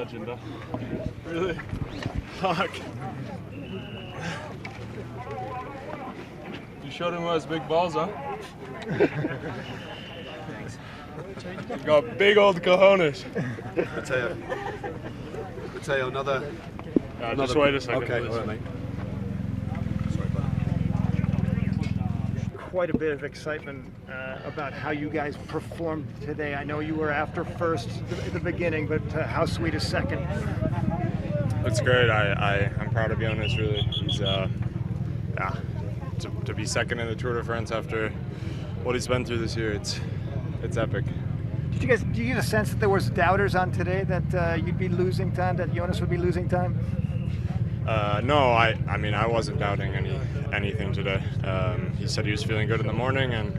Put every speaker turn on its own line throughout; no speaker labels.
legend, huh? Really? Fuck. You showed him who has big balls, huh? You got big old cojones.
Matteo, another.
Just wait a second.
Okay,
please.
all right, mate.
Quite a bit of excitement about how you guys performed today. I know you were after first at the beginning, but how sweet is second?
It's great. I'm proud of Jonas, really. He's to be second in the Tour de France after what he's been through this year, it's epic.
Did you get a sense that there was doubters on today that you'd be losing time, that Jonas would be losing time?
No, I mean I wasn't doubting anything today. He said he was feeling good in the morning, and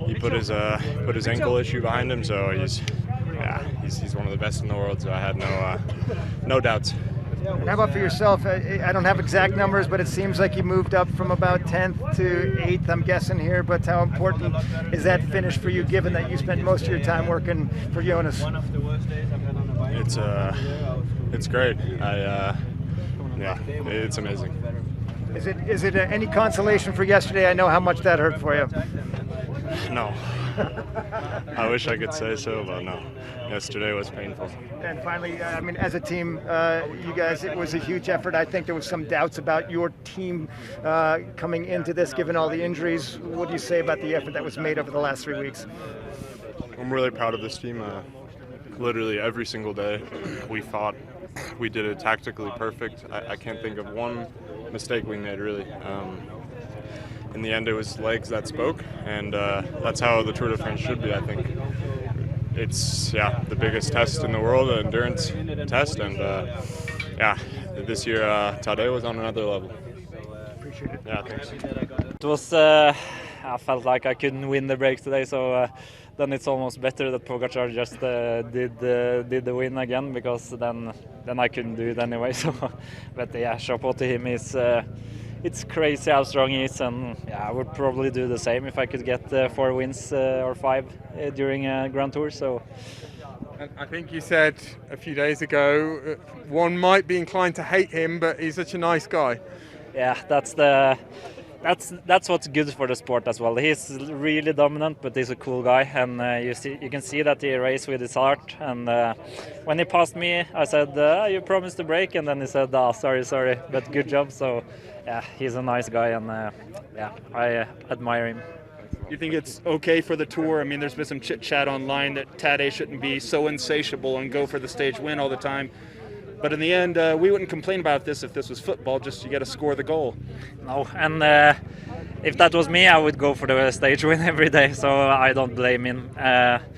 he put his ankle issue behind him. So he's one of the best in the world. So I had no doubts.
How about for yourself? I don't have exact numbers, but it seems like you moved up from about 10th to 8th, I'm guessing here. But how important is that finish for you, given that you spent most of your time working for Jonas?
It's great. It's amazing.
Is it any consolation for yesterday? I know how much that hurt for you.
No. I wish I could say so, but no. Yesterday was painful.
And finally, I mean, as a team, you guys, it was a huge effort. I think there was some doubts about your team coming into this, given all the injuries. What do you say about the effort that was made over the last 3 weeks?
I'm really proud of this team. Literally every single day we fought. We did it tactically perfect. I can't think of one mistake we made, really. In the end, it was legs that spoke, and that's how the Tour de France should be, I think. It's the biggest test in the world, an endurance test, and this year Tadej was on another level.
Appreciate it.
Yeah, thanks.
It was, I felt like I couldn't win the break today, so then it's almost better that Pogačar just did the win again, because then I couldn't do it anyway. So, but yeah, chapeau to him. It's crazy how strong he is, and I would probably do the same if I could get 4 wins or 5 during a Grand Tour. So.
I think you said a few days ago one might be inclined to hate him, but he's such a nice guy.
Yeah, that's what's good for the sport as well. He's really dominant, but he's a cool guy, and you can see that he races with his heart. And when he passed me, I said, "You promised to break," and then he said, "Sorry, but good job." So yeah, he's a nice guy, and I admire him.
You think it's okay for the Tour? I mean, there's been some chit-chat online that Tadej shouldn't be so insatiable and go for the stage win all the time. But in the end, we wouldn't complain about this if this was football, just you got to score the goal.
No, and if that was me, I would go for the stage win every day, so I don't blame him.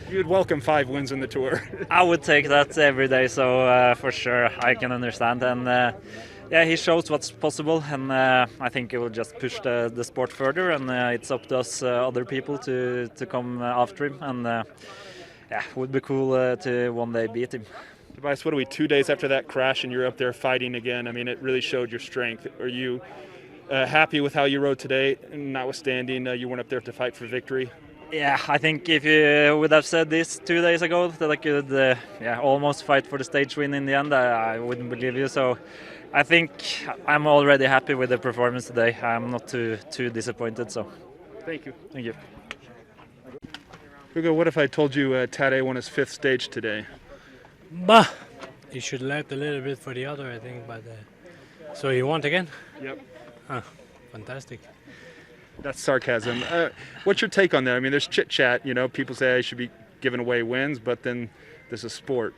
You'd welcome 5 wins in the Tour.
I would take that every day, so for sure, I can understand. And he shows what's possible, and I think it will just push the sport further, and it's up to us other people to come after him. And it would be cool to one day beat him.
Tobias, what are we, 2 days after that crash and you're up there fighting again? I mean, it really showed your strength. Are you happy with how you rode today, notwithstanding you weren't up there to fight for victory?
Yeah, I think if you would have said this 2 days ago, that I could almost fight for the stage win in the end, I wouldn't believe you. So I think I'm already happy with the performance today. I'm not too disappointed. So
thank you.
Thank you.
Hugo, what if I told you Tadej won his 5th stage today?
Bah, he should left a little bit for the other, I think. But so he won again?
Yep.
Fantastic.
That's sarcasm. What's your take on that? I mean, there's chit-chat, people say I should be giving away wins, but then this is sport.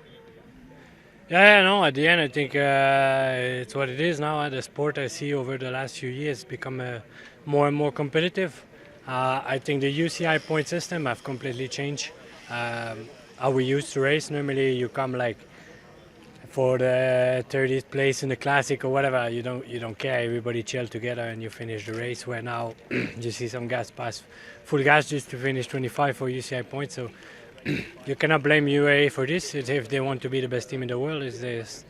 Yeah, no, at the end I think it's what it is now. The sport I see over the last few years become more and more competitive. I think the UCI point system have completely changed. How we used to race, normally you come like for the 30th place in the classic or whatever, you don't care, everybody chill together and you finish the race, where now you see some guys pass full gas just to finish 25 for UCI points. So you cannot blame UAE for this. It's if they want to be the best team in the world, there's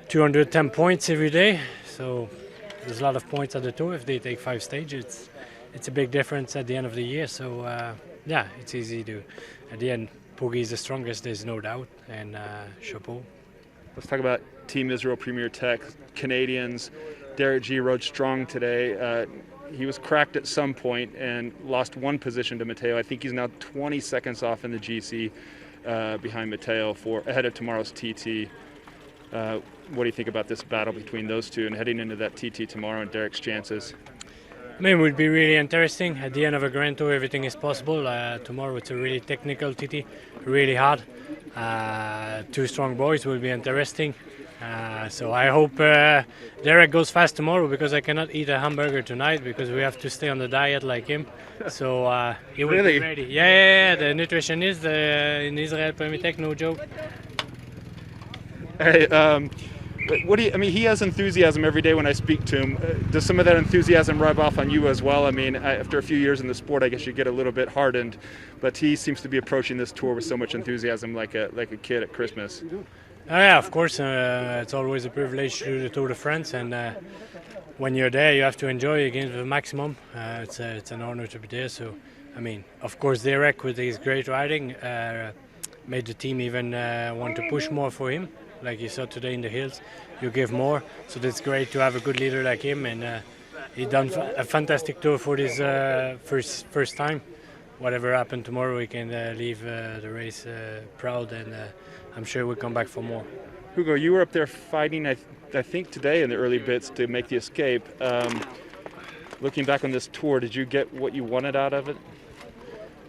210 points every day, so there's a lot of points at the Tour. If they take 5 stages, it's a big difference at the end of the year. So it's easy to, at the end, Pogi is the strongest, there's no doubt, and chapeau.
Let's talk about Team Israel Premier Tech, Canadians. Derek G rode strong today. He was cracked at some point and lost one position to Matteo. I think he's now 20 seconds off in the GC behind Matteo ahead of tomorrow's TT. What do you think about this battle between those two and heading into that TT tomorrow and Derek's chances?
I mean, it would be really interesting. At the end of a Grand Tour, everything is possible. Tomorrow it's a really technical TT, really hard. Two strong boys will be interesting. So I hope Derek goes fast tomorrow, because I cannot eat a hamburger tonight because we have to stay on the diet like him. So he will be ready. Yeah. The nutritionist in Israel Premier Tech, no joke.
Hey, what do you? I mean, he has enthusiasm every day when I speak to him. Does some of that enthusiasm rub off on you as well? I mean, after a few years in the sport, I guess you get a little bit hardened, but he seems to be approaching this tour with so much enthusiasm, like a kid at Christmas.
Yeah, of course. It's always a privilege to do the Tour de France, and when you're there, you have to enjoy it again to the maximum. It's an honor to be there. So, I mean, of course, Derek with his great riding made the team even want to push more for him. Like you saw today in the hills, you give more. So that's great to have a good leader like him, and he done a fantastic tour for this first time. Whatever happened tomorrow, we can leave the race proud, and I'm sure we'll come back for more.
Hugo, you were up there fighting, I think today in the early bits to make the escape. Looking back on this tour, did you get what you wanted out of it?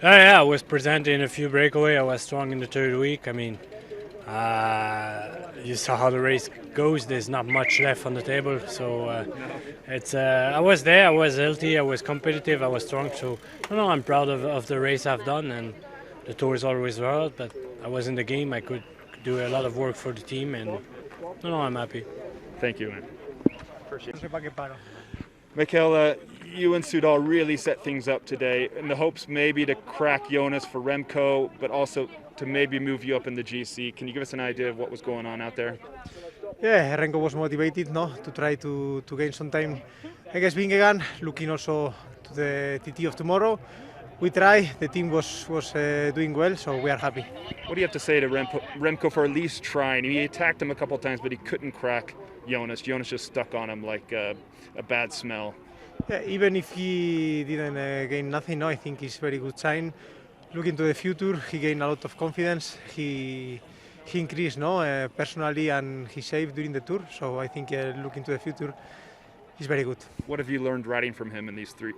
Yeah, I was present in a few breakaway. I was strong in the third week. I mean, you saw how the race goes. There's not much left on the table, so I was there. I was healthy. I was competitive. I was strong. So I'm proud of the race I've done, and the tour is always hard. But I was in the game. I could do a lot of work for the team, and I'm happy.
Thank you, man. Michael, you and Soudal really set things up today in the hopes maybe to crack Jonas for Remco, but also to maybe move you up in the GC. Can you give us an idea of what was going on out there?
Yeah, Remco was motivated to try to gain some time against Vingegaard, looking also to the TT of tomorrow. We tried, the team was doing well, so we are happy.
What do you have to say to Remco for at least trying? He attacked him a couple of times, but he couldn't crack Jonas. Jonas just stuck on him like a bad smell.
Yeah, even if he didn't gain nothing, I think it's a very good sign. Looking to the future, he gained a lot of confidence. He increased personally, and he saved during the tour. So I think looking to the future, he's very good.
What have you learned riding from him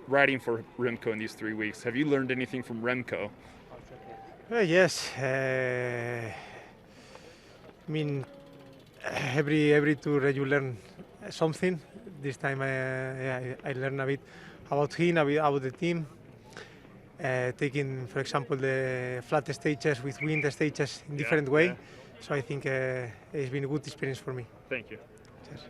riding for Remco in these 3 weeks? Have you learned anything from Remco?
Yes. I mean, every tour you learn something. This time I learned a bit about him, about the team. Taking, for example, the flat stages with wind stages in different way. So I think it's been a good experience for me.
Thank you.
Cheers.